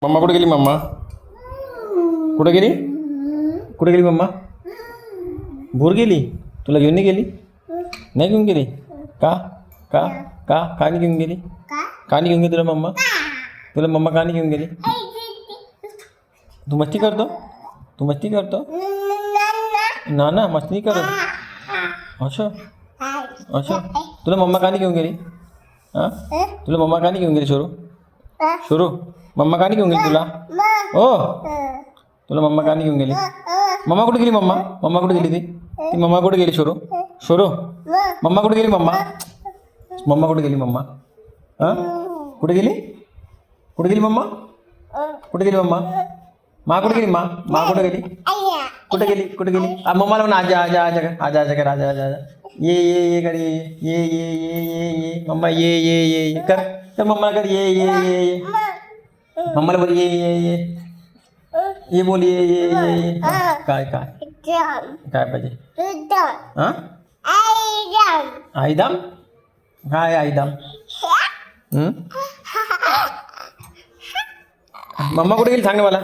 Mamma कुठे गेली? Mamma कुठे गेली? कुठे गेली मम्मा? भूर गेली? तुला घेऊन नाही गेली? नाही घेऊन गेली का? का का का नाही घेऊन गेली? का नाही घेऊन गेली तुला मम्मा? तुला मम्मा का नाही घेऊन गेली? तू मस्ती करतो? तू मस्ती करतो? ना ना मस्ती नाही करत. अच्छा अच्छा, तुला मम्मा का नाही घेऊन गेली? हां, तुला मम्मा का नाही घेऊन गेली? शोरू शोरू, मम्मा का नाही घेऊन गेली तुला? ओ, तुला मम्मा का नाही घेऊन गेली? मम्मा कुठे गेली? मम्मा मम्मा कुठे गेली? ती मम्मा कुठे गेली? शोरू शोरू, मम्मा कुठे गेली? मम्मा मम्मा कुठे गेली? मम्मा हां, कुठे गेली? कुठे गेली मम्मा? कुठे गेली मम्मा? मा कुठे गेली? मा कुठे गेली? कुठे गेली? कुठे गेली? मम्माला म्हणा आजा आजा आजा कर, आजा आजा कर, आजा आजा आजा. ये कर, ये मम्मा ये कर, तर मम्मा कर ये मम्माला बोल ये बोल ये. काय काय काय पाहिजे? हां, आईदाम काय आईदाम? मम्मा कुठे गेली सांग ना मला.